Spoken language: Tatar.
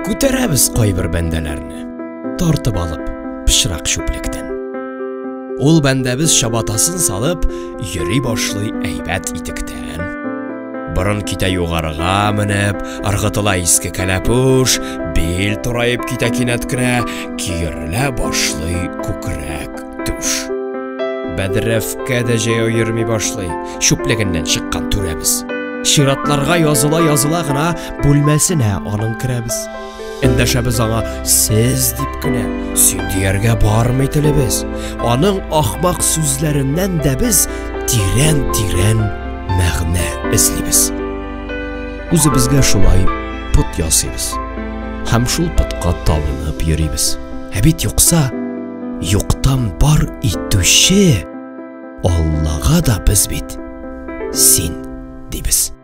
Күтәрәбез кайбер бәндәләрне, тартып алып пычрак чүплектән. Ул бәндәбез чабатасын салып, йөри башлый әйбәт итектән. Борын китә югарыга менеп, ыргытыла иске кәләпүш, бел турайып китә кинәт кенә, киерелә башлый күкрәк түш. Бәдрәфкә дә җәяү йөрми башлый, чүплегеннән чыккан түрәбез. Ширатларга языла гына бүлмәсенә аның керәбез. Эндәшәбез аңа сез дип кенә, син дияргә бармый телебез. Аның ахмак сүзләреннән дә без тирән мәгънә эзлибез. Үзебезгә шулай пот ясыйбыз. Һәм шул потка табынып йөрибез. Ә бит юкса, юктан бар итүче Аллага да без бит син дибез.